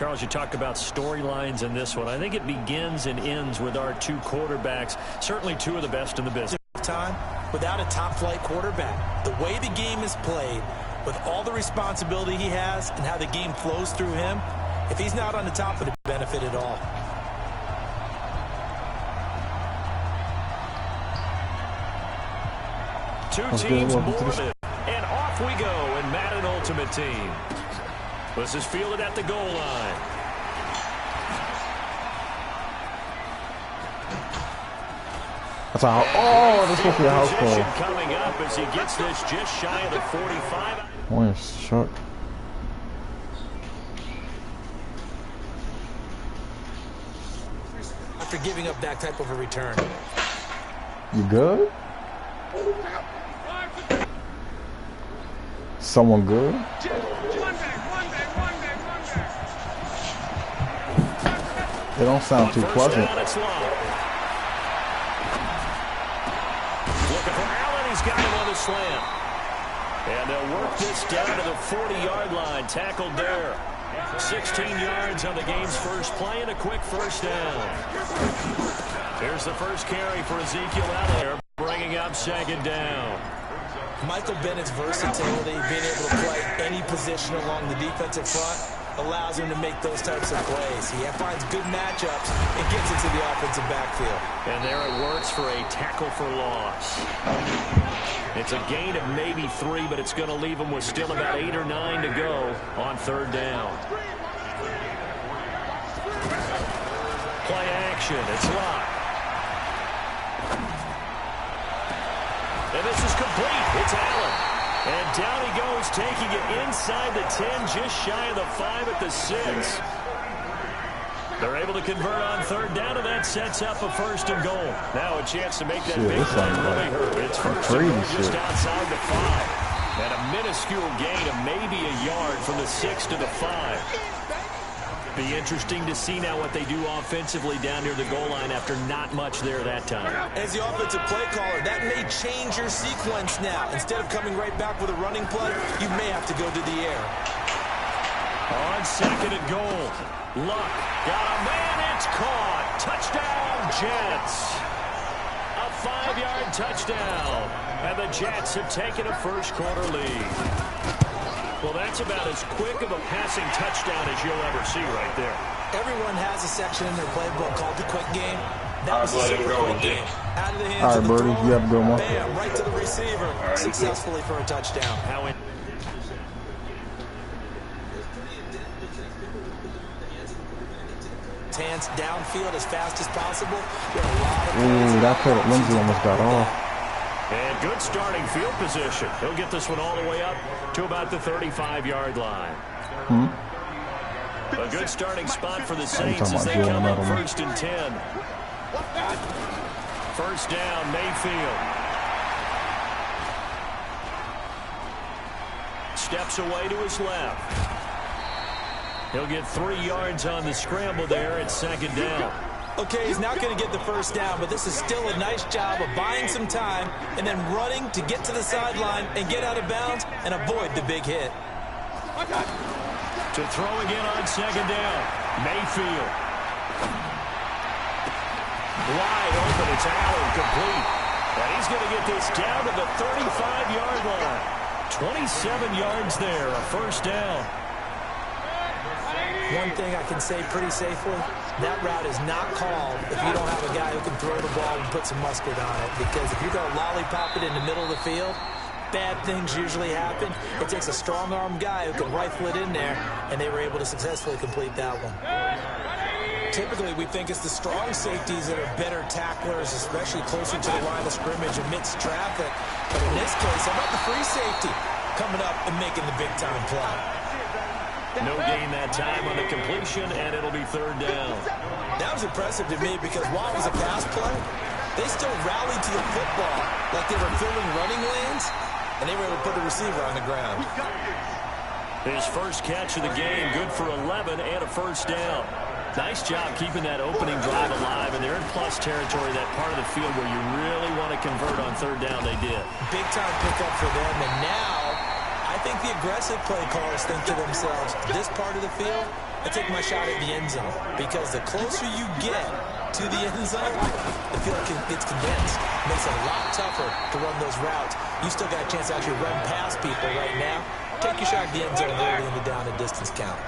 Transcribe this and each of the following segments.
Charles, you talk about storylines in this one. I think it begins and ends with our two quarterbacks, certainly two of the best in the business. Time without a top-flight quarterback. The way the game is played, with all the responsibility he has and how the game flows through him, if he's not on the top of the benefit at all. Two teams more, and off we go in Madden Ultimate Team. This is fielded at the goal line. That's a oh, this supposed to be a house call. Coming up as he gets this just shy of the 45. Oh, short. After giving up that type of a return. You good? Someone good? They don't sound too pleasant. Looking for Allen. He's got him on the slam. And they'll work this down to the 40-yard line. Tackled there. 16 yards on the game's first play and a quick first down. Here's the first carry for Ezekiel Elliott, bringing up second down. Michael Bennett's versatility, being able to play any position along the defensive front, allows him to make those types of plays. He finds good matchups and gets into the offensive backfield. And there it works for a tackle for loss. It's a gain of maybe 3, but it's going to leave him with still about 8 or 9 to go on third down. Play action. It's locked. And this is complete. It's Allen. And down he goes, taking it inside the 10, just shy of the 5 at the 6. They're able to convert on third down, and that sets up a first and goal. Now a chance to make that big play really hurt. It's first and goal just outside the 5. And a minuscule gain of maybe a yard from the 6 to the 5. Be interesting to see now what they do offensively down near the goal line after not much there that time. As the offensive play caller, that may change your sequence now. Instead of coming right back with a running play, you may have to go to the air. On second and goal. Luck got a man. It's caught. Touchdown, Jets. A 5-yard touchdown. And the Jets have taken a first-quarter lead. Well, that's about as quick of a passing touchdown as you'll ever see right there. Everyone has a section in their playbook called the quick game. That was a super quick game. Out of the hands of the Birdie, you have a good one. Bam, right to the receiver. Successfully for a touchdown. Hands downfield as fast as possible. Ooh, that put Lindsay almost got off. And good starting field position. He'll get this one all the way up to about the 35-yard line. A good starting spot for the Saints as they come up first and 10. First down, Mayfield. Steps away to his left. He'll get 3 yards on the scramble there at second down. Okay, he's not going to get the first down, but this is still a nice job of buying some time and then running to get to the sideline and get out of bounds and avoid the big hit. To throw again on second down, Mayfield. Wide open, it's Allen, complete. And he's going to get this down to the 35-yard line. 27 yards there, a first down. One thing I can say pretty safely, that route is not called if you don't have a guy who can throw the ball and put some mustard on it. Because if you're going to lollipop it in the middle of the field, bad things usually happen. It takes a strong-arm guy who can rifle it in there, and they were able to successfully complete that one. Typically, we think it's the strong safeties that are better tacklers, especially closer to the line of scrimmage amidst traffic. But in this case, how about the free safety coming up and making the big-time play? No gain that time on the completion, and it'll be third down. That was impressive to me because while it was a pass play, they still rallied to the football like they were filling running lanes, and they were able to put the receiver on the ground. His first catch of the game, good for 11 and a first down. Nice job keeping that opening drive alive, and they're in plus territory, that part of the field where you really want to convert on third down. They did. Big-time pickup for them, and now I think the aggressive play callers think to themselves, this part of the field, I take my shot at the end zone because the closer you get to the end zone, the field gets condensed. It makes it a lot tougher to run those routes. You still got a chance to actually run past people right now. Take your shot at the end zone early in the down and distance count.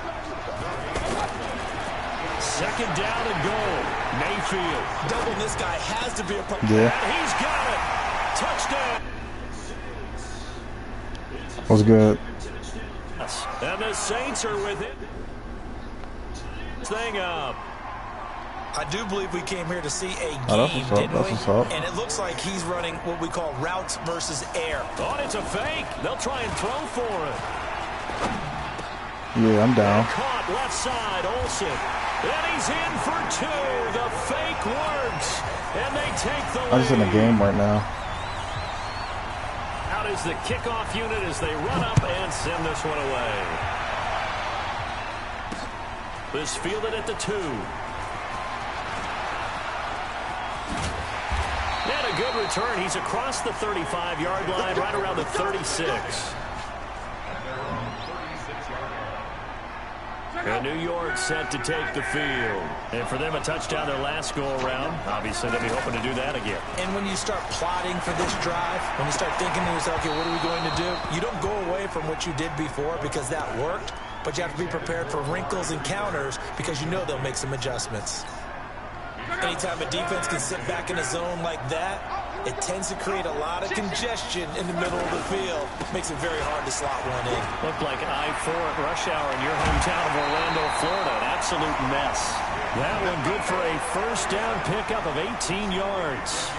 Second down and goal. Mayfield. Doubling this guy has to be a problem. Yeah. And he's got it. Touchdown. Was good. And the Saints are with it. Thing up. I do believe we came here to see a game, That's what's up. And it looks like he's running what we call routes versus air. Oh, it's a fake. They'll try and throw for it. Yeah, I'm down. Caught left side, Olsen. And he's in for two. The fake works. And they take the lead. I'm just in a game right now. Out is the kickoff unit as they run up and send this one away. This fielded at the 2. And a good return. He's across the 35-yard line, right around the 36. And New York set to take the field. And for them, a touchdown their last go-around. Obviously, they'll be hoping to do that again. And when you start plotting for this drive, when you start thinking to yourself, okay, what are we going to do? You don't go away from what you did before because that worked, but you have to be prepared for wrinkles and counters because you know they'll make some adjustments. Anytime a defense can sit back in a zone like that, it tends to create a lot of congestion in the middle of the field. Makes it very hard to slot one in. Looked like I-4 at rush hour in your hometown of Orlando, Florida. An absolute mess. That one good for a first down pickup of 18 yards.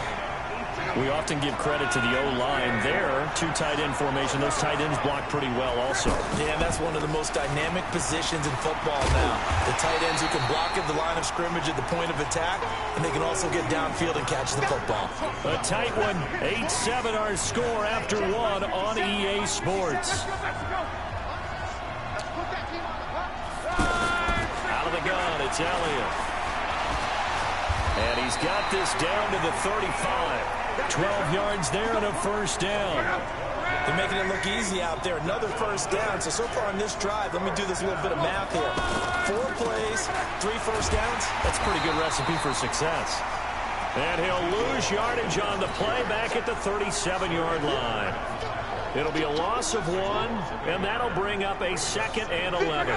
We often give credit to the O-line there. 2 tight end formation. Those tight ends block pretty well also. Yeah, that's one of the most dynamic positions in football now. The tight ends who can block at the line of scrimmage at the point of attack, and they can also get downfield and catch the football. A tight one. 8-7 our score after 1 on EA Sports. Out of the gun, it's Elliott. And he's got this down to the 35. 12 yards there and a first down. They're making it look easy out there. Another first down. So far on this drive, let me do this little bit of math here. 4 plays, 3 first downs. That's a pretty good recipe for success. And he'll lose yardage on the play back at the 37-yard line. It'll be a loss of 1, and that'll bring up a 2nd and 11.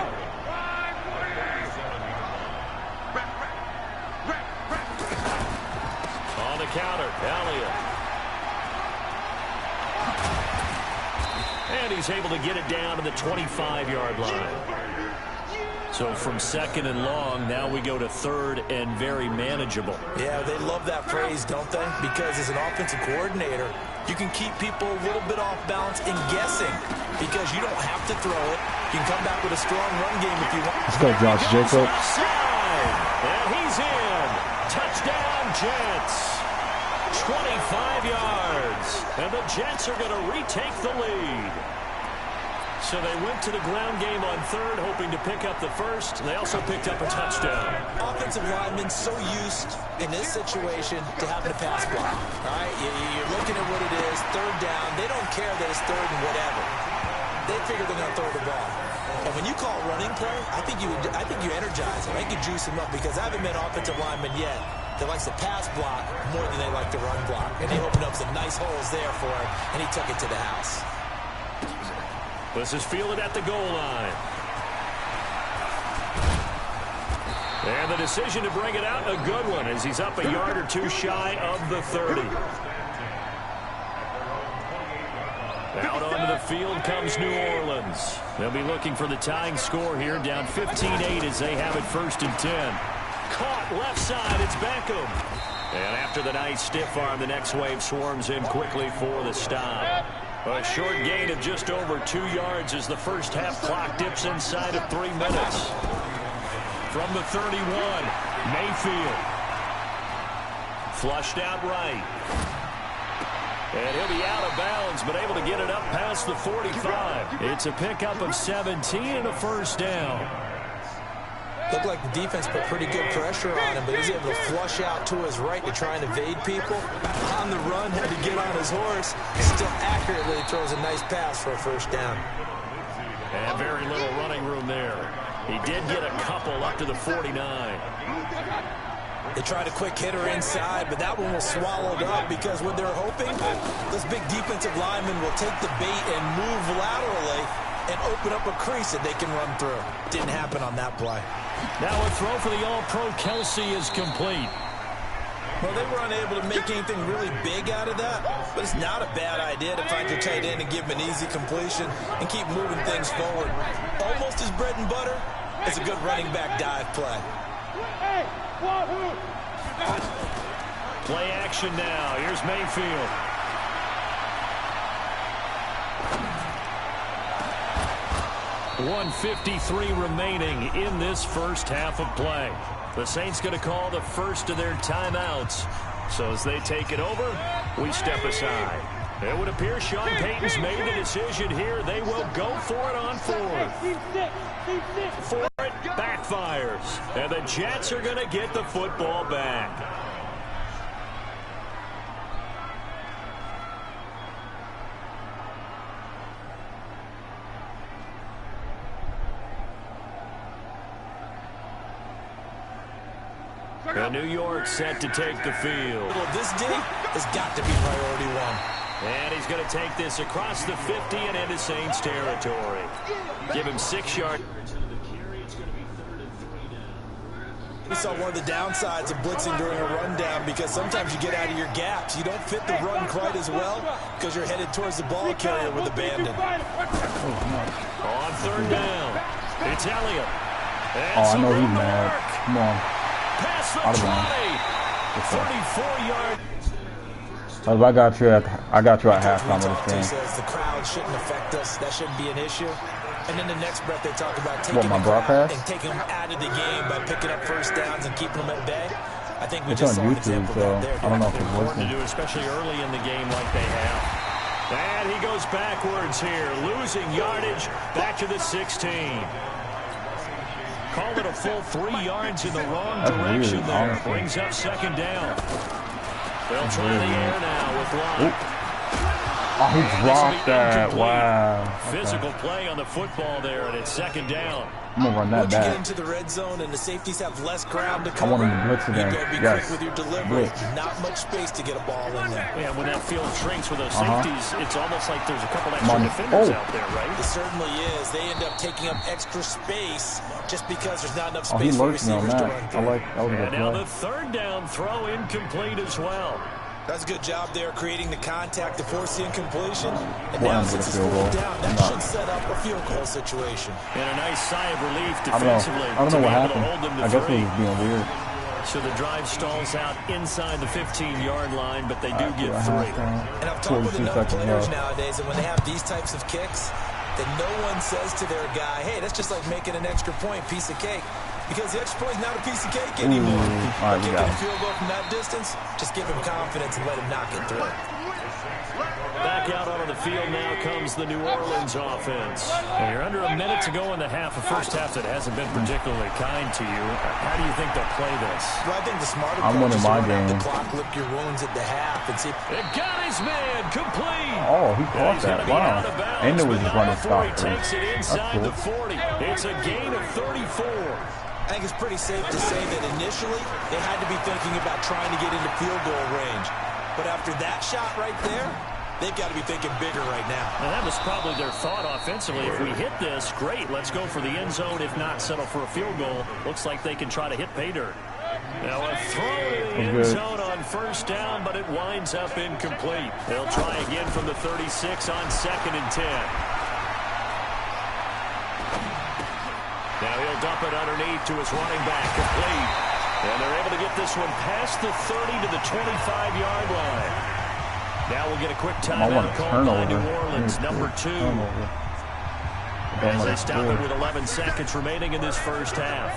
On the counter, Elliott. And he's able to get it down to the 25-yard line. So from 2nd and long, now we go to 3rd and very manageable. Yeah, they love that phrase, don't they? Because as an offensive coordinator, you can keep people a little bit off balance and guessing because you don't have to throw it. You can come back with a strong run game if you want. Let's go, Josh Jacobs. And he's in. Touchdown, Jets. 25 yards. And the Jets are going to retake the lead. So they went to the ground game on 3rd, hoping to pick up the first. They also picked up a touchdown. Offensive linemen so used in this situation to having a pass block. All right, you're looking at what it is, 3rd down. They don't care that it's 3rd and whatever. They figure they're going to throw the ball. And when you call running play, I think you energize them. I think you juice them up because I haven't met offensive linemen yet that likes to pass block more than they like to run block. And they opened up some nice holes there for him, and he took it to the house. This is fielded at the goal line. And the decision to bring it out, a good one, as he's up a yard or 2 shy of the 30. Out onto the field comes New Orleans. They'll be looking for the tying score here, down 15-8 as they have it 1st and 10. Caught left side, it's Beckham. And after the nice stiff arm, the next wave swarms in quickly for the stop. A short gain of just over 2 yards as the first half clock dips inside of 3 minutes. From the 31, Mayfield. Flushed out right. And he'll be out of bounds, but able to get it up past the 45. It's a pickup of 17 and a first down. Looked like the defense put pretty good pressure on him, but he was able to flush out to his right to try and evade people. On the run, had to get on his horse. Still accurately throws a nice pass for a first down. And very little running room there. He did get a couple up to the 49. They tried a quick hitter inside, but that one was swallowed up because what they're hoping, this big defensive lineman will take the bait and move laterally and open up a crease that they can run through. Didn't happen on that play. Now a throw for the All-Pro Kelsey is complete. Well, they were unable to make anything really big out of that, but it's not a bad idea to find your tight end and give him an easy completion and keep moving things forward. Almost his bread and butter. It's a good running back dive play. Play action now. Here's Mayfield. .153 remaining in this first half of play. The Saints going to call the first of their timeouts. So as they take it over, we step aside. It would appear Sean Payton's made the decision here. They will go for it on fourth. For it, backfires. And the Jets are going to get the football back. And New York set to take the field. Well, this day has got to be priority one. And he's going to take this across the 50 and into Saints territory. Give him 6 yards. We saw one of the downsides of blitzing during a rundown because sometimes you get out of your gaps. You don't fit the run quite as well because you're headed towards the ball carrier with abandon. On third down, it's Elliott. Oh, I know he's mad. Come on. Pass the 34 yards. I got you at halftime of this game. Says the crowd shouldn't affect us. That shouldn't be an issue. And then the next breath they talk about taking my the broadcast? and taking them out of the game by picking up first downs and keeping them at bay. I think we It's just on saw an YouTube, example so of that there. I don't know if it's Important to working. do, especially early in the game like they have. And he goes backwards here, losing yardage back to the 16. Called it a full 3 yards in the wrong direction weird, there. honestly. Brings up second down. They'll try the air now with Locke. Oh, he dropped that. Wow. Okay. Physical play on the football there, and it's second down. I'm going to run that Once you get back. into the red zone and the safeties have less ground to I cover, want him to blitz you again. got to be Yes. quick with your delivery. Blitz. Not much space to get a ball in there. Yeah, when that field shrinks with those safeties, it's almost like there's a couple extra on. defenders Oh. out there, right? It certainly is. They end up taking up extra space just because there's not enough Oh, he space for lurched me on receivers to that. run I through. like that was a And good now play. the third down throw incomplete as well. That's a good job there creating the contact to force the incompletion. And Well, now I'm since it's gonna field fourth goal. down, that No. should set up a field goal situation. And a nice sigh of relief I don't defensively know. I don't to know be what able to hold them happened. to I guess it three. was being weird. So the drive stalls out inside the 15-yard line, but they do get three. And I've talked with 42 enough seconds players left. nowadays, and when they have these types of kicks, that no one says to their guy, hey, that's just like making an extra point, piece of cake. Because the extra point is not a piece of cake anymore. All right, we Kicking got a him. field goal from that distance, just give him confidence and let him knock it through. Back out onto the field now comes the New Orleans offense. And you're under a minute to go in the half, a first half that hasn't been particularly kind to you. How do you think they'll play this? Well, I think the smarter I'm approach winning is to my run out game. the clock, lick your wounds at the half, and see. It got his man complete. Oh, he And caught he's gonna that. be Wow. out of bounds, And it was but just not running before he stop. takes it inside That's the cool. 40. It's a gain of 34. I think it's pretty safe to say that initially they had to be thinking about trying to get into field goal range. But after that shot right there, they've got to be thinking bigger right now. And that was probably their thought offensively. If we hit this, great. Let's go for the end zone. If not, settle for a field goal. Looks like they can try to hit pay dirt. Now a throw to the end zone on first down, but it winds up incomplete. They'll try again from the 36 on 2nd and 10. Now he'll dump it underneath to his running back, complete. And they're able to get this one past the 30 to the 25-yard line. Now we'll get a quick I want timeout a called by turnover. New Orleans, number 2. As they stop it with 11 seconds remaining in this first half.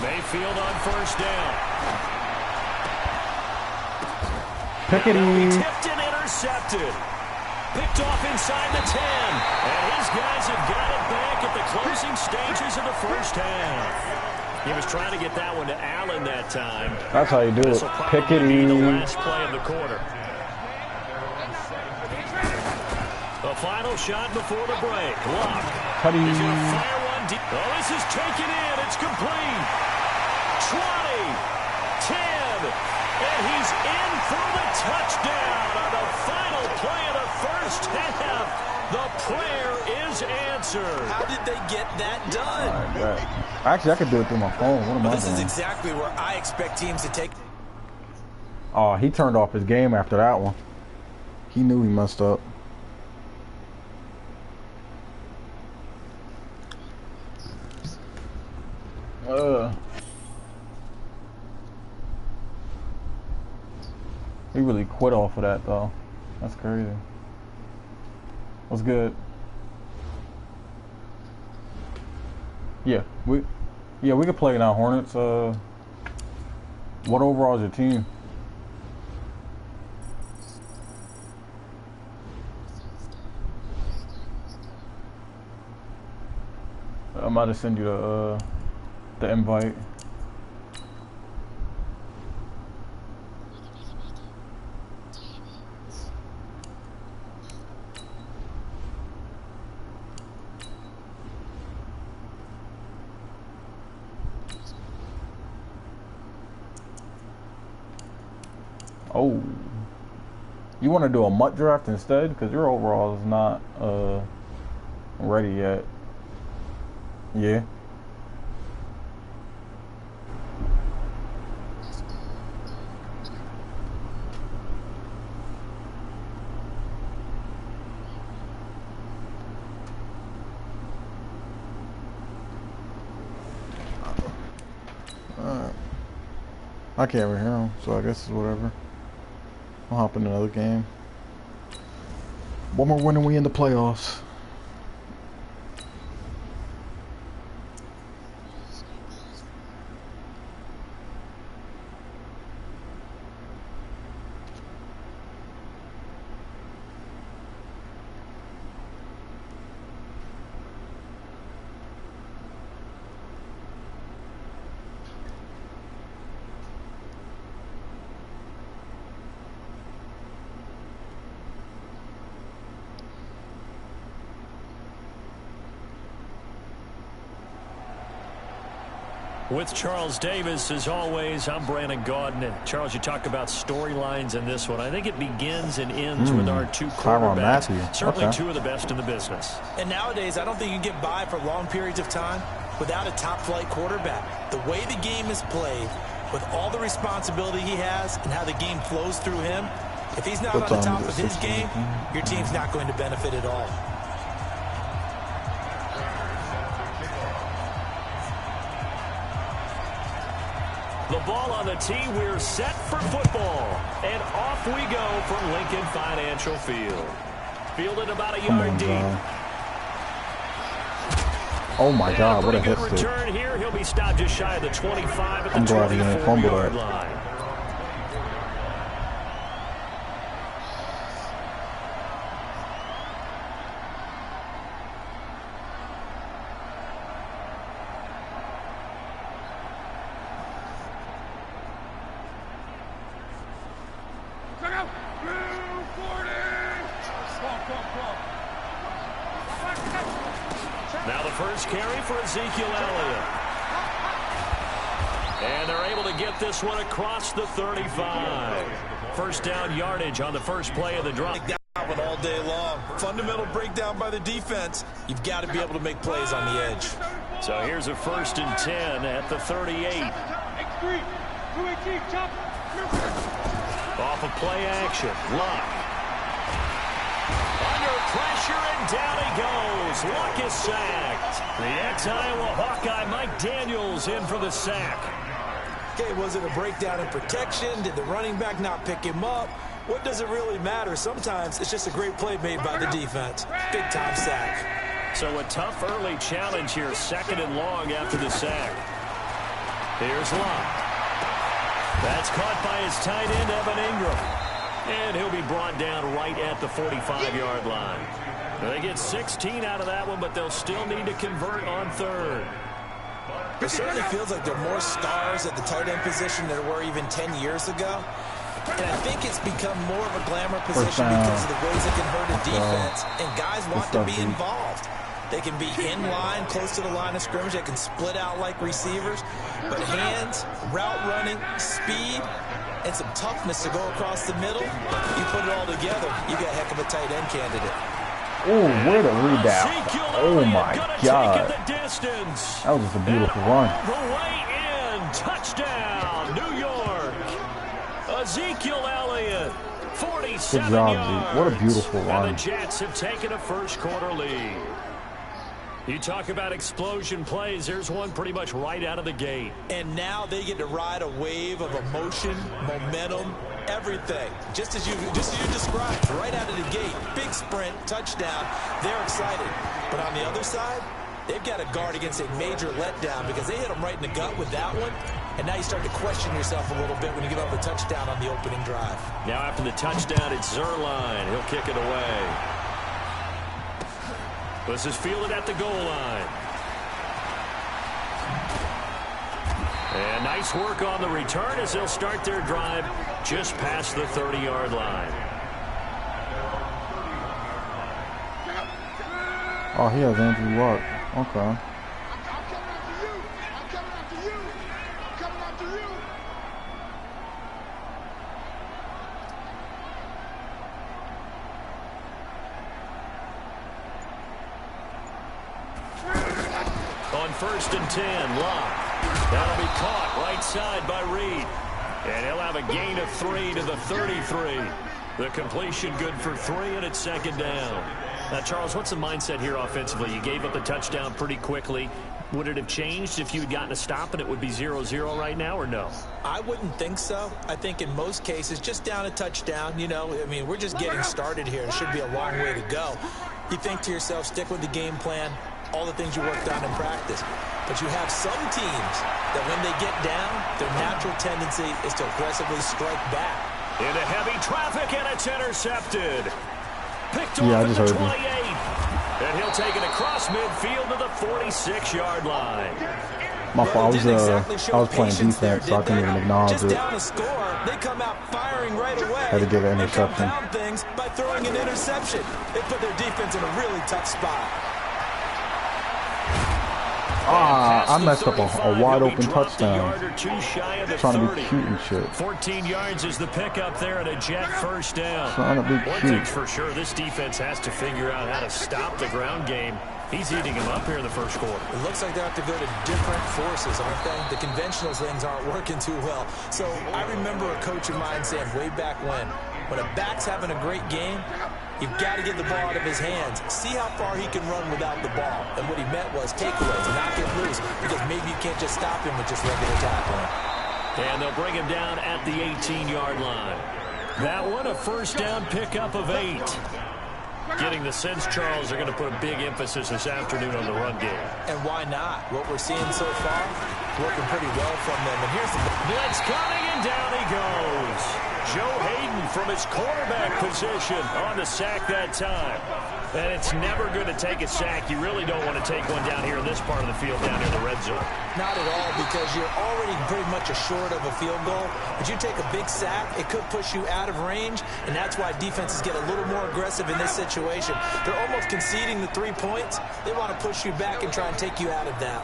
Mayfield on first down. Pickety. Tipped and intercepted. Picked off inside the 10. And his guys have got it back at the closing stages of the first half. He was trying to get that one to Allen that time. That's how you do it. This will probably be the Pickety. last play of the quarter. A The final shot before the break. Luck. Cuddy. He's going to fire one deep. Oh, this is taken in. It's complete. 20, 10, and he's in for the touchdown on the final play of the first half. The prayer is answered. How did they get that done? Right, actually, I could do it through my phone. What am I This doing? is exactly where I expect teams to take. Oh, he turned off his game after that one. He knew he messed up. He really quit off of that though. That's crazy. What's good? Yeah, we could play now, Hornets. What overall is your team? I might have send you the invite. Oh, you want to do a MUT draft instead? Because your overall is not ready yet. Yeah. I can't even hear him, so I guess it's whatever. I'll hop in another game. One more win and we in the playoffs. With Charles Davis, as always, I'm Brandon Gaudin. And Charles, you talk about storylines in this one. I think it begins and ends with our two quarterbacks. Certainly two of the best in the business. And nowadays, I don't think you can get by for long periods of time without a top-flight quarterback. The way the game is played, with all the responsibility he has and how the game flows through him, if he's not on the top of his game, your team's not going to benefit at all. The ball on the tee, we're set for football. And off we go from Lincoln Financial Field. Fielded about a yard deep. Oh my God, what a hit stick. Return here. He'll be stopped just shy of the 25 at the 24-yard line. Now the first carry for Ezekiel Elliott. And they're able to get this one across the 35. First down yardage on the first play of the drive. All day long. Fundamental breakdown by the defense. You've got to be able to make plays on the edge. So here's a 1st and 10 at the 38. Off of play action. Luck. Under pressure, and down he goes. Luck is sacked. The ex-Iowa Hawkeye Mike Daniels in for the sack. Okay, was it a breakdown in protection? Did the running back not pick him up? What does it really matter? Sometimes it's just a great play made by the defense. Big-time sack. So a tough early challenge here, 2nd and long after the sack. Here's Luck. That's caught by his tight end, Evan Ingram. And he'll be brought down right at the 45-yard line. They get 16 out of that one, but they'll still need to convert on 3rd. It certainly feels like there are more stars at the tight end position than there were even 10 years ago. And I think it's become more of a glamour position because of the ways it can hurt a defense. And guys want to be involved. They can be in line, close to the line of scrimmage. They can split out like receivers. But hands, route running, speed, and some toughness to go across the middle, you put it all together, you got a heck of a tight end candidate. Oh, what a rebound. Oh, my God. That was just a beautiful run. The way in. Touchdown, New York. Ezekiel Elliott, 47 Good job, yards. Zeke. What a beautiful run. And the Jets have taken a first-quarter lead. You talk about explosion plays. There's one pretty much right out of the gate. And now they get to ride a wave of emotion, momentum, everything. Just as you described, right out of the gate. Big sprint, touchdown. They're excited. But on the other side, they've got to guard against a major letdown because they hit them right in the gut with that one. And now you start to question yourself a little bit when you give up a touchdown on the opening drive. Now after the touchdown, it's Zuerlein. He'll kick it away. This is fielded at the goal line. And nice work on the return as they'll start their drive just past the 30-yard line. Oh, he has Andrew Luck. Okay. On 1st and 10, Locke. That'll be caught right side by Reed. And he'll have a gain of 3 to the 33. The completion good for 3, and it's 2nd down. Now, Charles, what's the mindset here offensively? You gave up the touchdown pretty quickly. Would it have changed if you had gotten a stop and it would be 0-0 right now, or no? I wouldn't think so. I think in most cases, just down a touchdown, you know, I mean, we're just getting started here. It should be a long way to go. You think to yourself, stick with the game plan, all the things you worked on in practice. But you have some teams that when they get down, their natural tendency is to aggressively strike back. Into heavy traffic, and it's intercepted. Picked Yeah, off I just at the heard 28. And he'll take it across midfield to the 46-yard line. My fault. I was playing defense, so I couldn't even acknowledge Just it. down a score, they come out firing right away. Had to give an and interception. compound things by throwing an interception. They put their defense in a really tough spot. I messed up a wide open touchdown. Trying to be cute and shit. 14 yards is the pickup there and a Jet first down. Trying to be One cute. thing's for sure, this defense has to figure out how to stop the ground game. He's eating him up here in the first quarter. It looks like they have to go to different forces, aren't they? The conventional things aren't working too well. So I remember a coach of mine saying way back when a back's having a great game, you've got to get the ball out of his hands. See how far he can run without the ball. And what he meant was takeaways, knock it loose, because maybe you can't just stop him with just regular tackling. And they'll bring him down at the 18-yard line. That one, a first down pickup of 8. Getting the sense, Charles, they're going to put a big emphasis this afternoon on the run game. And why not? What we're seeing so far, working pretty well from them. And here's the blitz coming, and down he goes. Joe Hayden from his quarterback position on the sack that time. And it's never good to take a sack. You really don't want to take one down here in this part of the field, down in the red zone. Not at all, because you're already pretty much short of a field goal. But you take a big sack, it could push you out of range, and that's why defenses get a little more aggressive in this situation. They're almost conceding the 3 points. They want to push you back and try and take you out of that.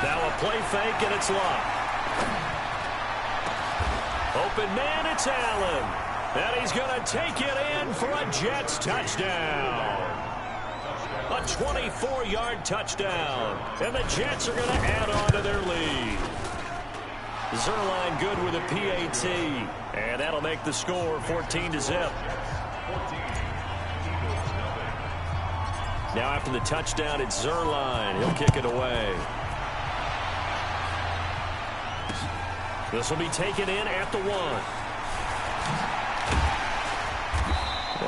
Now a play fake, and it's Locke. Open man, it's Allen. And he's going to take it in for a Jets touchdown. A 24-yard touchdown. And the Jets are going to add on to their lead. Zuerlein good with a PAT. And that'll make the score 14-0. Now after the touchdown, it's Zuerlein. He'll kick it away. This will be taken in at the 1.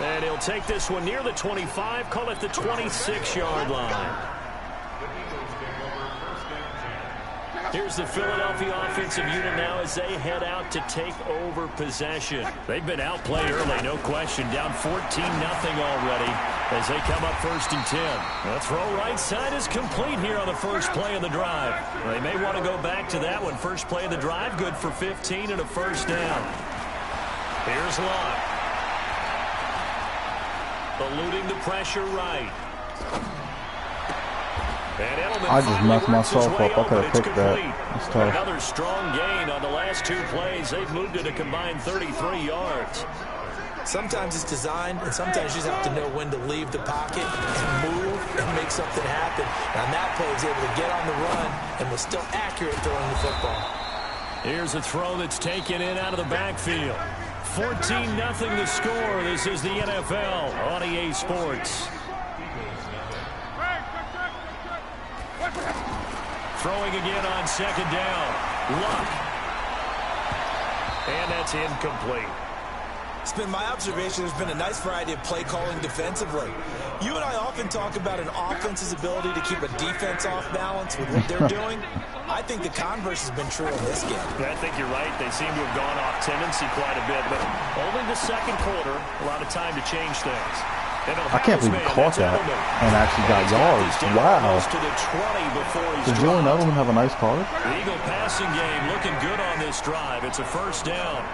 And he'll take this one near the 25, call it the 26-yard line. Here's the Philadelphia offensive unit now as they head out to take over possession. They've been outplayed early, no question. Down 14-0 already as they come up 1st and 10. The throw right side is complete here on the first play of the drive. They may want to go back to that one. First play of the drive, good for 15 and a first down. Here's Luck. Eluding the pressure right. I just messed myself up. I could have picked that. That's tough. Another strong gain on the last 2 plays. They've moved it a combined 33 yards. Sometimes it's designed, and sometimes you just have to know when to leave the pocket and move and make something happen. And on that play, he was able to get on the run and was still accurate throwing the football. Here's a throw that's taken in out of the backfield. 14-0 the score. This is the NFL on EA Sports. Throwing again on 2nd down. Luck. And that's incomplete. It's been my observation there's been a nice variety of play calling defensively. You and I often talk about an offense's ability to keep a defense off balance with what they're doing. I think the converse has been true in this game. I think you're right. They seem to have gone off tendency quite a bit, but only the 2nd quarter, a lot of time to change things. I can't believe he caught that and actually got yards. Wow. Does Julian Edelman have a nice card? The Eagle passing game looking good on this drive. It's a 1st down.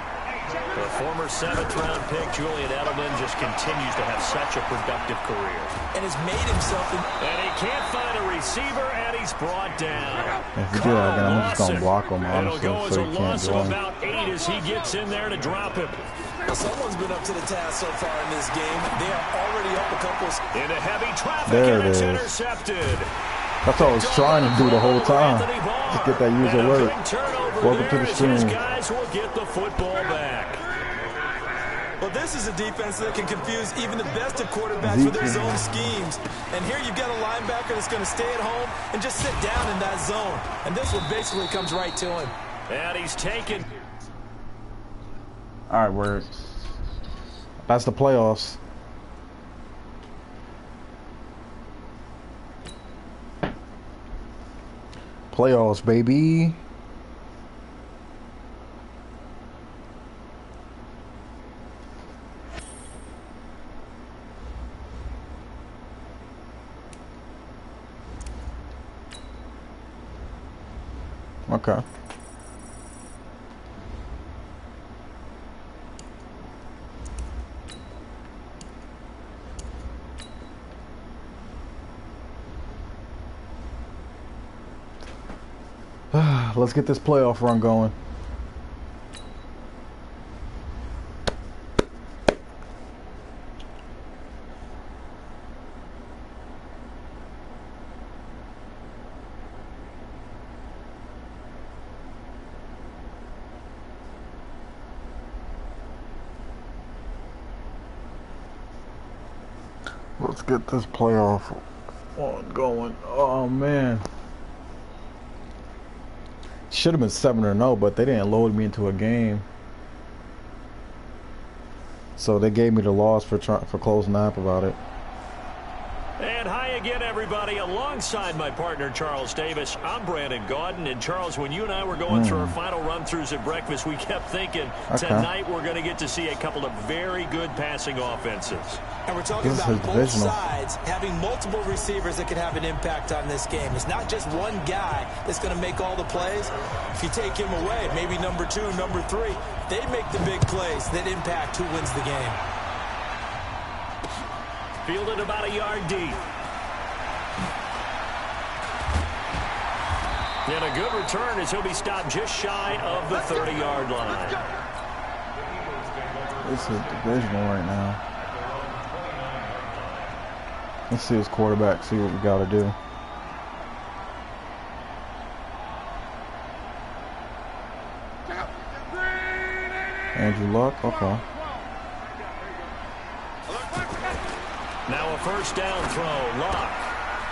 The former 7th-round pick, Julian Edelman, just continues to have such a productive career. And has made himself... And he can't find a receiver, and he's brought down. If you do that again, I'm just going to block him, honestly, It'll go as so a he can't loss of join. about 8 as he gets in there to drop him. Well, someone's been up to the task so far in this game. They are already up a couple... Into heavy traffic, there and it it's is. Intercepted. That's what I was trying to do the whole time. Just get that user alert. Welcome to the stream. His guys will get the football back. Well, this is a defense that can confuse even the best of quarterbacks with their zone schemes. And here you've got a linebacker that's going to stay at home and just sit down in that zone. And this one basically comes right to him. And he's taken. All right, word. That's the playoffs. Playoffs, baby. Okay. Let's get this playoff run going. Let's get this playoff on going. Oh man. Should have been 7-0, but they didn't load me into a game. So they gave me the loss for closing up about it. And hi again, everybody. Alongside my partner, Charles Davis, I'm Brandon Gaudin. And Charles, when you and I were going through our final run-throughs at breakfast, we kept thinking tonight we're going to get to see a couple of very good passing offenses. And we're talking about both sides having multiple receivers that can have an impact on this game. It's not just one guy that's going to make all the plays. If you take him away, maybe number 2, number 3, they make the big plays that impact who wins the game. Fielded about a yard deep. And a good return as he'll be stopped just shy of the 30-yard line. This is divisional right now. Let's see his quarterback, see what we got to do. Andrew Luck, okay. Now a first down throw. Luck.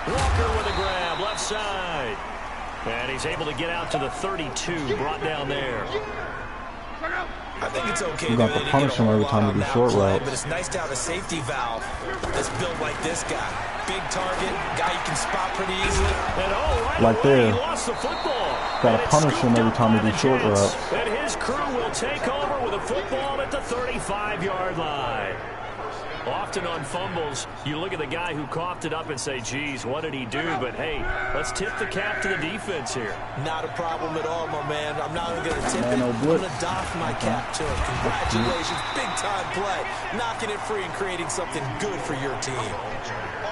Walker with a grab, left side. And he's able to get out to the 32, brought down there. I think it's okay you got to punish him every time you do short routes. But it's nice to have a safety valve that's built like this guy. Big target, guy you can spot pretty easily. And right like away, there. He lost the football. Got to punish him every time you do short routes. And his crew will take over with a football at the 35-yard line. Often on fumbles, you look at the guy who coughed it up and say, geez, what did he do? But, hey, let's tip the cap to the defense here. Not a problem at all, my man. I'm not even going to tip it. I'm going to doff my cap to him. Congratulations. Big-time play. Knocking it free and creating something good for your team.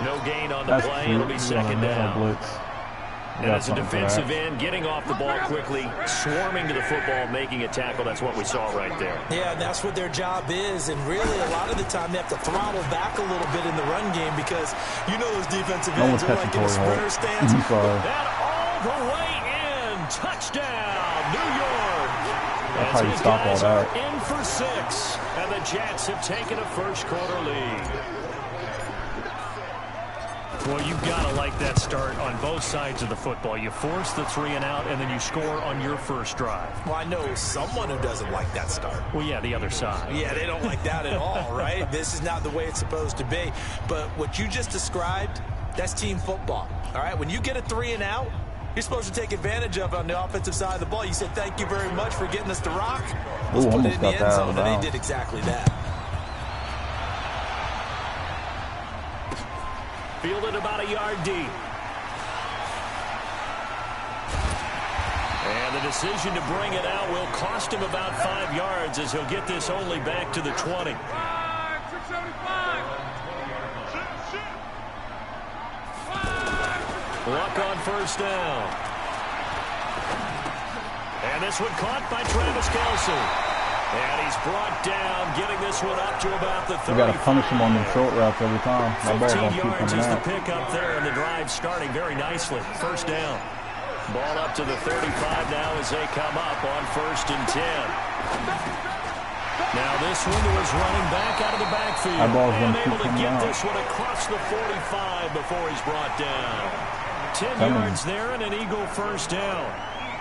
No gain on the play. It'll be second down. And as a defensive end, getting off the ball quickly, swarming to the football, making a tackle, that's what we saw right there. Yeah, and that's what their job is. And really, a lot of the time, they have to throttle back a little bit in the run game because, you know, those defensive ends are like in a sprinter stance. That all the way in. Touchdown, New York. That's how you stop all that. In for 6, and the Jets have taken a first-quarter lead. Well, you've got to like that start on both sides of the football. You force the 3 and out, and then you score on your first drive. Well, I know someone who doesn't like that start. Well, yeah, the other side. Yeah, they don't like that at all, right? This is not the way it's supposed to be. But what you just described, that's team football, all right? When you get a 3 and out, you're supposed to take advantage of it on the offensive side of the ball. You said, thank you very much for getting us to rock. Let's put it in the end zone, and they did exactly that. Fielded about a yard deep. And the decision to bring it out will cost him about 5 yards as he'll get this only back to the 20. Luck on first down. And this one caught by Travis Kelce. And he's brought down, getting this one up to about the 30. You got to punish him on the short routes every time. 15 yards is the pickup there, and the drive starting very nicely. First down. Ball up to the 35 now as they come up on 1st and 10. Now this one was running back out of the backfield. And able to get this one across the 45 before he's brought down. 10 yards there and an Eagle first down.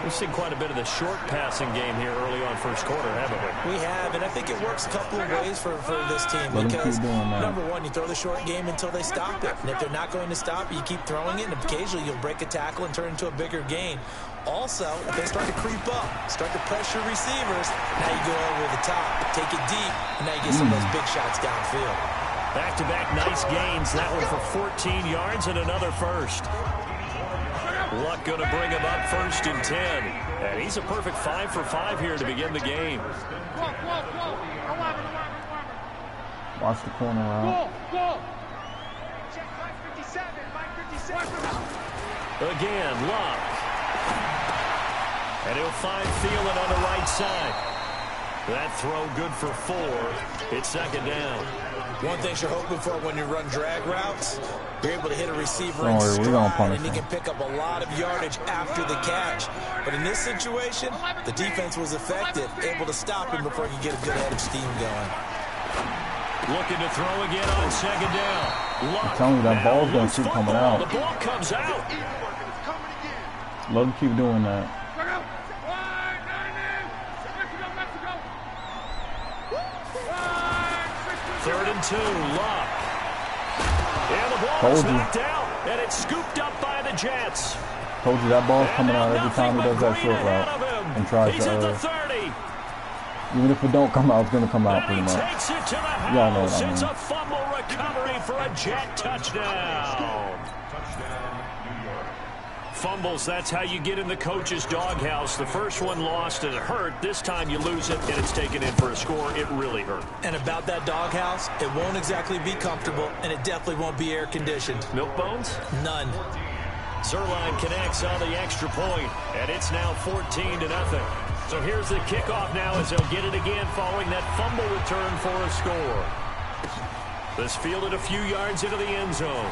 We've seen quite a bit of the short passing game here early on first quarter, haven't we? We have, and I think it works a couple of ways for this team. Because, number one, you throw the short game until they stop it. And if they're not going to stop it, you keep throwing it, and occasionally you'll break a tackle and turn into a bigger gain. Also, if they start to creep up, start to pressure receivers, now you go over the top, take it deep, and now you get some of those big shots downfield. Back-to-back nice gains. That one for 14 yards and another first. Luck going to bring him up 1st and 10. And he's a perfect 5 for 5 here to begin the game. Watch the corner out. Again, Luck. And he'll find Thielen on the right side. That throw good for 4. It's second down. One thing you're hoping for when you run drag routes, you're able to hit a receiver in stride, and he can pick up a lot of yardage after the catch. But in this situation, the defense was effective, able to stop him before he could get a good head of steam going. Looking to throw again on second down. Luck. I'm telling you, that ball's going to keep coming out. The ball comes out. Let him keep doing that. Third and 2, Luck. And the ball is knocked out, and it's scooped up by the Jets. Told you that ball's coming out every time he does that short route and tries to. Even if it don't come out, it's going to come out pretty much. Takes it to the house. Y'all know what I mean. It's a fumble recovery for a Jet touchdown. Fumbles, that's how you get in the coach's doghouse. The first one lost and it hurt. This time you lose it and it's taken in for a score. It really hurt. And about that doghouse, it won't exactly be comfortable, and it definitely won't be air-conditioned. Milk bones? None. Zerline connects on the extra point, and it's now 14-0. So here's the kickoff now as they'll get it again following that fumble return for a score. This fielded a few yards into the end zone.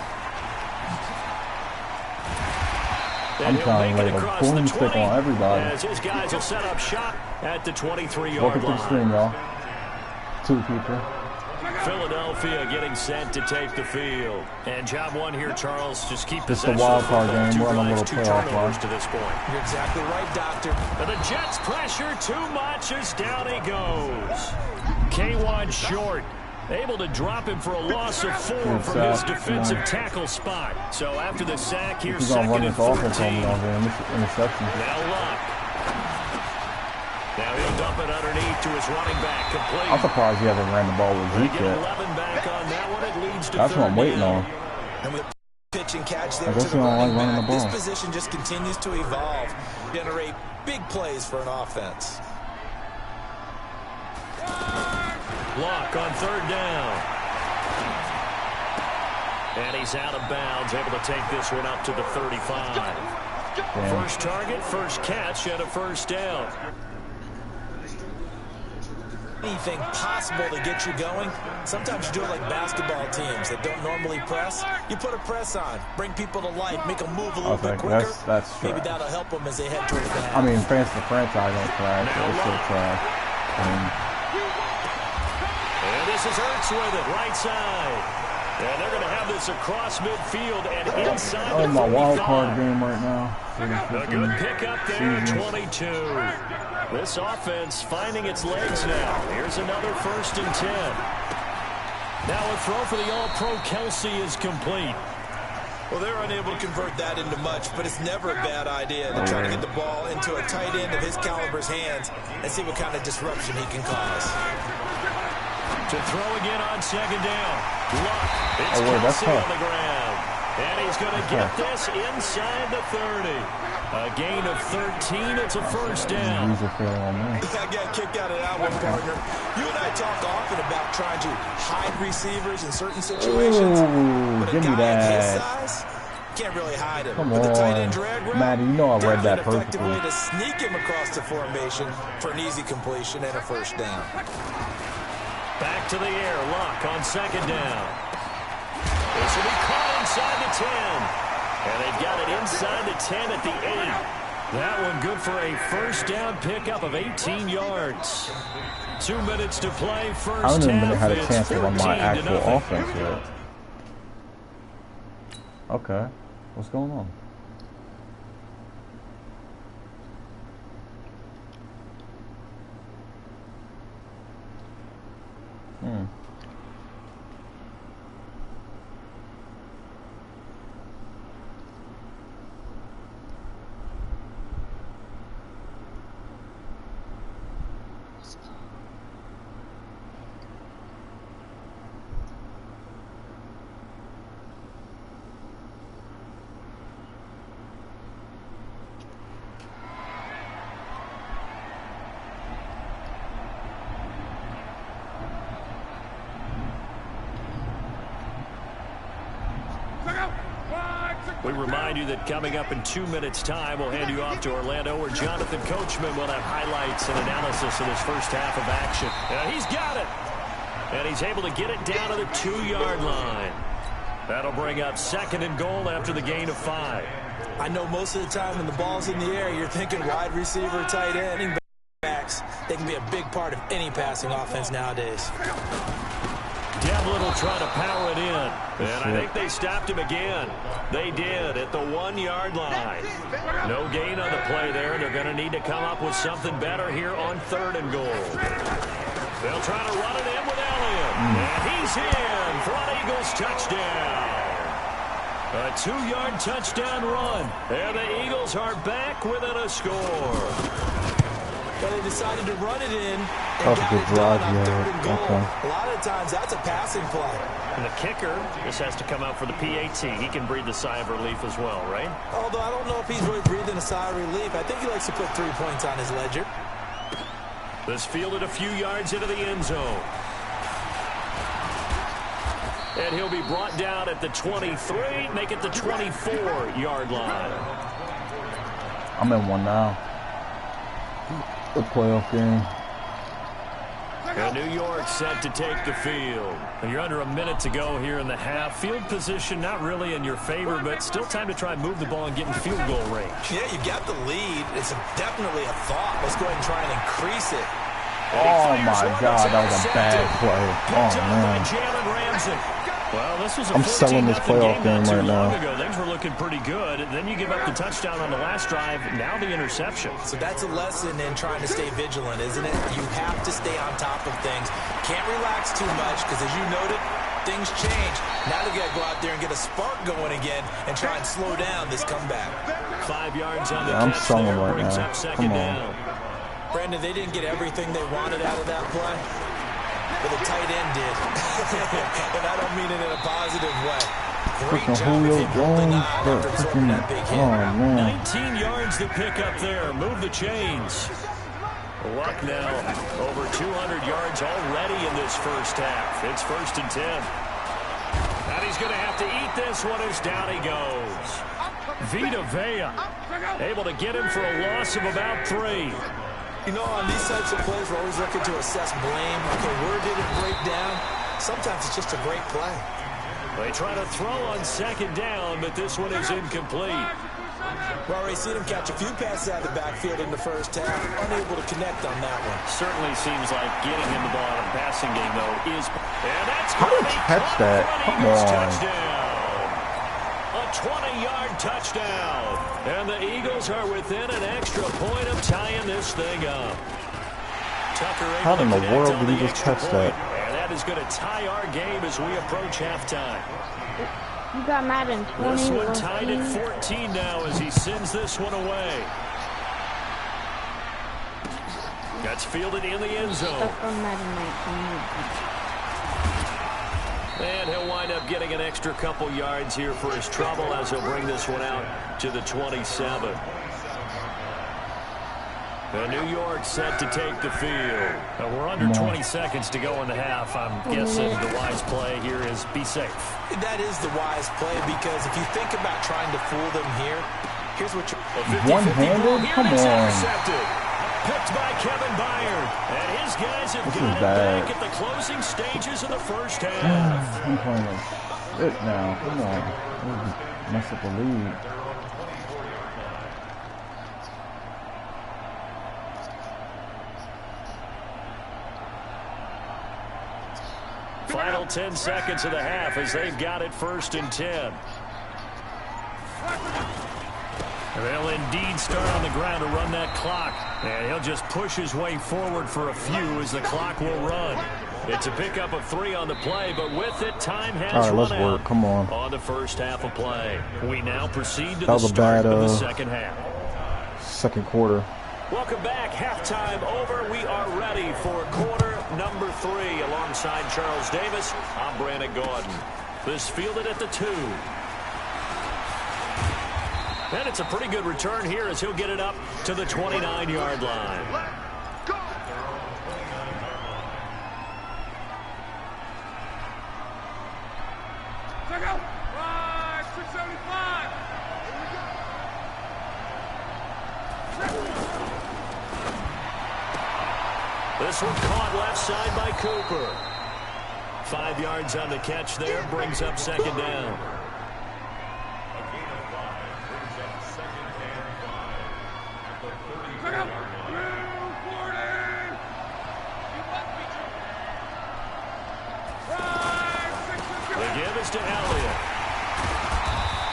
I'm trying to lay a boomstick on everybody. As his guys will set up shop at the 23-yard line. Welcome to the stream, y'all. 2 people. Philadelphia getting set to take the field. And job one here, Charles, just keep this possession. It's a wild card game. We're on a little playoff run to this point. You're exactly right, Doctor. And the Jets pressure too much as down he goes. K1 short. Able to drop him for a loss of 4 from his defensive tackle spot. So after the sack, here's second and 14. Now Luck. Now he'll dump it underneath to his running back, complete. I'm surprised he hasn't ran the ball with Zeke yet. 11 back on that one. It leads to That's what I'm waiting on. And with pitch and catch there I guess to the you don't like running running back, the ball. this position just continues to evolve, generate big plays for an offense. Luck on third down. And he's out of bounds, able to take this one up to the 35. Damn. First target, first catch, and a first down. Anything possible to get you going. Sometimes you do it like basketball teams that don't normally press. You put a press on, bring people to life, make them move a little bit quicker. That's Maybe trash. that'll help them as they head towards the half. I mean, fans to franchise don't trash, but it's still trash. And this is Ertz with it, right side. And they're going to have this across midfield and inside the 45. My wild card game right now. A good pickup there at 22. This offense finding its legs now. Here's another 1st and 10. Now a throw for the All-Pro Kelsey is complete. Well, they're unable to convert that into much, but it's never a bad idea to try to get the ball into a tight end of his caliber's hands and see what kind of disruption he can cause. To throw again on second down. Luck. It's that's Kelsey tough. on the ground. And he's going to get this inside the 30. A gain of 13. It's a first down. I got kicked out of that one, partner. You and I talk often about trying to hide receivers in certain situations. But give a me guy that. of his size can't really hide him. Come But the tight end on. drag route, Maddie, you know I read that definitely an effective perfectly. way to sneak him across the formation for an easy completion and a first down. Back to the air. Luck on second down. This will be caught inside the 10. And they've got it inside the 10 at the 8. That one good for a first down pickup of 18 yards. 2 minutes to play. First half. I haven't even had a It's chance to run my 14-0. actual offense yet. Okay. What's going on? We remind you that coming up in 2 minutes' time, we'll hand you off to Orlando, where Jonathan Coachman will have highlights and analysis of this first half of action. He's got it. And he's able to get it down to the 2-yard line. That'll bring up 2nd and goal after the gain of 5. I know most of the time when the ball's in the air, you're thinking wide receiver, tight end, backs. They can be a big part of any passing offense nowadays. Devlin will try to power it in. And I think they stopped him again. They did at the 1-yard line. No gain on the play there. They're going to need to come up with something better here on 3rd and goal. They'll try to run it in with Elliott. And he's in for an Eagles touchdown. A 2-yard touchdown run. And the Eagles are back within a score. But they decided to run it in and That's a got good it done drive, on yeah. 3rd and goal. Okay. A lot of times that's a passing play. And the kicker, this has to come out for the PAT. He can breathe a sigh of relief as well, right? Although I don't know if he's really breathing a sigh of relief. I think he likes to put 3 points on his ledger. This fielded a few yards into the end zone. And he'll be brought down at the 23, make it the 24-yard line. I'm in one now. The playoff game. And New York set to take the field. And you're under a minute to go here in the half. Field position not really in your favor, but still time to try and move the ball and get in field goal range. Yeah, you got the lead. It's definitely a thought. Let's go ahead and try and increase it. Oh my God, that was a bad play. Oh man. Well, this was a I'm selling this playoff game right now. Things were looking pretty good. Then you give up the touchdown on the last drive. Now the interception. So that's a lesson in trying to stay vigilant, isn't it? You have to stay on top of things. Can't relax too much because, as you noted, things change. Now they got to go out there and get a spark going again and try and slow down this comeback. 5 yards on the I'm catch selling there. right Brings now. up 2nd down. Brandon, they didn't get everything they wanted out of that play, but the tight end did. And I don't mean it in a positive way. Great job of him holding on after absorbing that big hit. 19 yards to pick up there. Move the chains. Luck now over 200 yards already in this first half. It's 1st and 10. And he's going to have to eat this one as down he goes. Vita Vea able to get him for a loss of about 3. You know, on these types of plays, we're always looking to assess blame. Okay, where did it break down? Sometimes it's just a great play. They try to throw on 2nd down, but this one is incomplete. We've already seen him catch a few passes out of the backfield in the first half. Unable to connect on that one. Certainly seems like getting him the ball in the passing game, though, is... And that's How did he catch that? Come on. Touchdown. A 20-yard touchdown. And the Eagles are within an extra point of tying this thing up. Tucker How in the world on did he the just extra catch point, that? and that is going to tie our game as we approach halftime. You got Madden 20. This one tied at 14 now as he sends this one away. That's fielded in the end zone. Stuff from Madden 19. And he'll wind up getting an extra couple yards here for his trouble as he'll bring this one out to the 27. And New York set to take the field. We're under 20 seconds to go in the half. I'm guessing the wise play here is be safe. That is the wise play, because if you think about trying to fool them here, here's what you're... One-handed? Come on. Picked by Kevin Byard. And his guys have got it back at the closing stages of the first half. I'm playing like shit now. Come on. Mess up the lead. Final 10 seconds of the half as they've got it 1st and 10. They'll indeed start on the ground to run that clock. And he'll just push his way forward for a few as the clock will run. It's a pickup of 3 on the play, but with it, time has run out. Come on. On the first half of play. We now proceed to the start of the second half. Second quarter. Welcome back. Halftime over. We are ready for quarter number 3. Alongside Charles Davis, I'm Brandon Gordon. This fielded at the 2. And it's a pretty good return here as he'll get it up to the 29-yard line. Check out. 675. This one caught left side by Cooper. 5 yards on the catch there, brings up 2nd down. The give is to Elliott.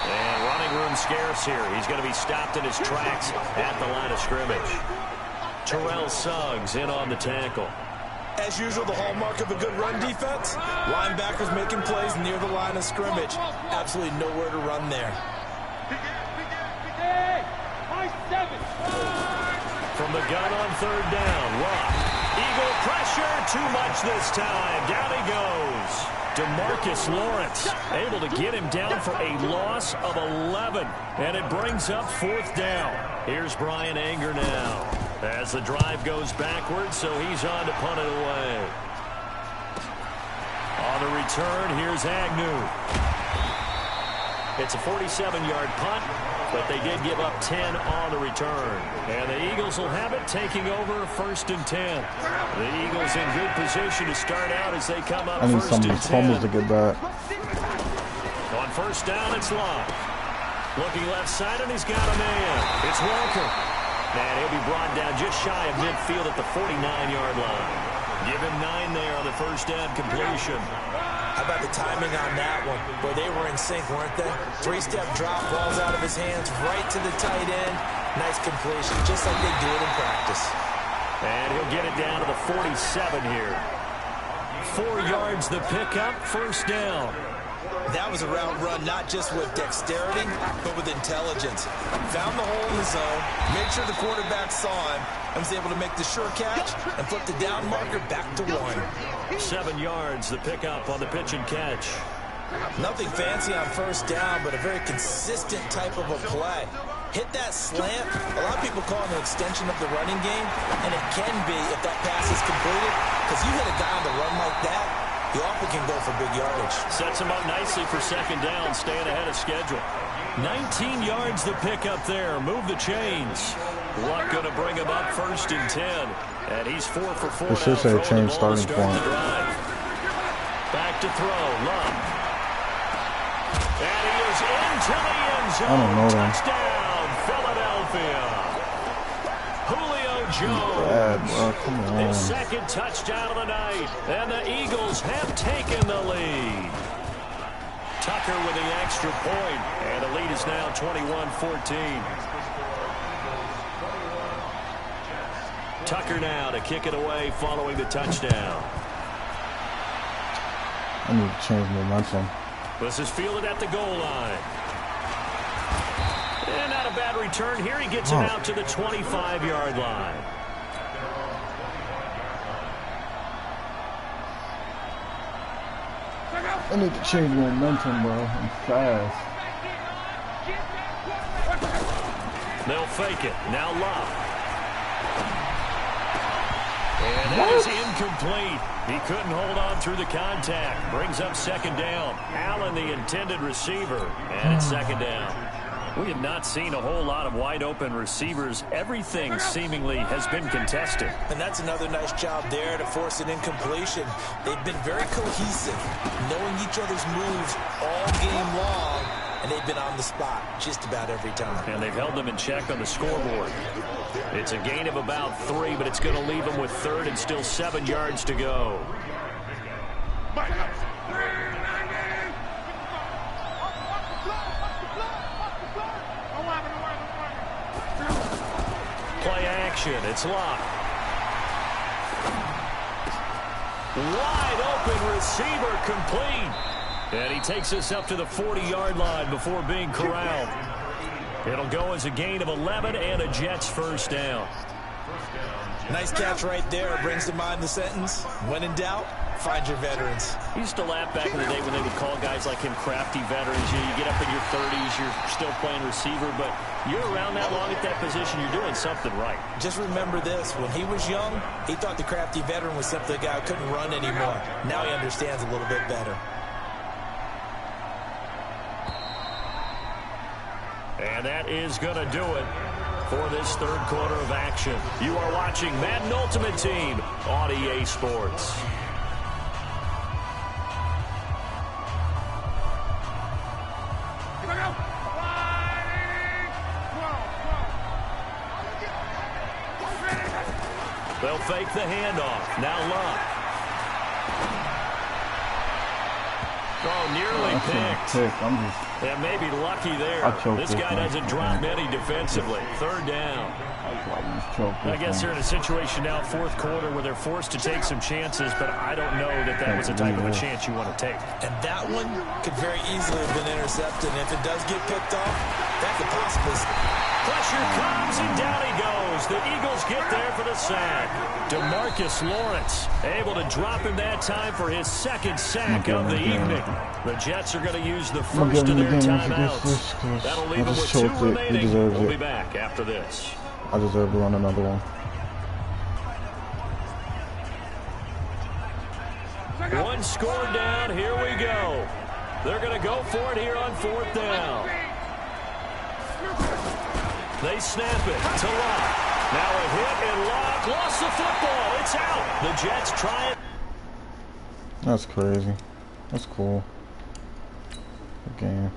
And running room scarce here. He's going to be stopped in his tracks at the line of scrimmage. Terrell Suggs in on the tackle. As usual, the hallmark of a good run defense, linebackers making plays near the line of scrimmage. Absolutely nowhere to run there. From the gun on 3rd down, Rock. Eagle pressure, too much this time. Down he goes. DeMarcus Lawrence able to get him down for a loss of 11. And it brings up 4th down. Here's Brian Anger now. As the drive goes backwards, so he's on to punt it away. On the return, here's Agnew. It's a 47-yard punt, but they did give up 10 on the return. And the Eagles will have it, taking over 1st and 10. The Eagles in good position to start out as they come up 1st and 10. Fumbles to get back. On 1st down, it's Locke. Looking left side, and he's got a man. It's Walker. And he'll be brought down just shy of midfield at the 49-yard line. Give him 9 there on the 1st down completion. How about the timing on that one? Boy, they were in sync, weren't they? 3-step drop, balls out of his hands, right to the tight end. Nice completion, just like they do it in practice. And he'll get it down to the 47 here. 4 yards the pickup, 1st down. That was a route run not just with dexterity, but with intelligence. Found the hole in the zone, made sure the quarterback saw him, and was able to make the sure catch and flip the down marker back to 1. 7 yards, the pickup on the pitch and catch. Nothing fancy on first down, but a very consistent type of a play. Hit that slant. A lot of people call it an extension of the running game, and it can be if that pass is completed, because you hit a guy on the run like that, you often can go for big yardage. Sets him up nicely for second down, staying ahead of schedule. 19 yards the pickup there. Move the chains. Luck going to bring him up 1st and 10. And he's 4 for 4 It should say change starting point. Back to throw. Luck. And he is into the end zone. I don't know that. Touchdown, Philadelphia. Julio Jones. Bad, bro. Come on. His 2nd touchdown of the night. And the Eagles have taken the lead. Tucker with the extra point, and the lead is now 21-14. Tucker now to kick it away following the touchdown. I need to change momentum. This is fielded at the goal line. And not a bad return here. He gets him out to the 25-yard line. I need to change momentum, bro. I'm fast. They'll fake it. Now Love. And that is incomplete. He couldn't hold on through the contact. Brings up 2nd down. Allen, the intended receiver. And it's 2nd down. We have not seen a whole lot of wide-open receivers. Everything seemingly has been contested. And that's another nice job there to force an incompletion. They've been very cohesive, knowing each other's moves all game long, and they've been on the spot just about every time. And they've held them in check on the scoreboard. It's a gain of about 3, but it's going to leave them with 3rd and still 7 yards to go. Play action. It's locked. Wide open receiver complete. And he takes us up to the 40-yard line before being corralled. It'll go as a gain of 11 and a Jets 1st down. Nice catch right there. Brings to mind the sentence, when in doubt, find your veterans. He used to laugh back in the day when they would call guys like him crafty veterans. You get up in your 30s, you're still playing receiver, but you're around that long at that position, you're doing something right. Just remember this, when he was young, he thought the crafty veteran was simply a guy who couldn't run anymore. Now he understands a little bit better. And that is going to do it for this 3rd quarter of action. You are watching Madden Ultimate Team on EA Sports. They'll fake the handoff. Now Luck. Oh, nearly picked. Yeah, maybe lucky there. This guy doesn't drop many defensively. 3rd down. I guess they're in a situation now, 4th quarter, where they're forced to take some chances, but I don't know that that was the type of a chance you want to take. And that one could very easily have been intercepted. And if it does get picked off, that could possibly... Pressure comes, and down he goes. The Eagles get there for the sack. DeMarcus Lawrence able to drop him that time for his 2nd sack of the evening. The Jets are going to use the first of their timeouts. That'll leave them with 2 remaining. We'll be back after this. I deserve to run another one. One score down. Here we go. They're going to go for it here on 4th down. They snap it to Locke. Now a hit, and Locke lost the football. It's out. The Jets try it. That's crazy. That's cool. Good game.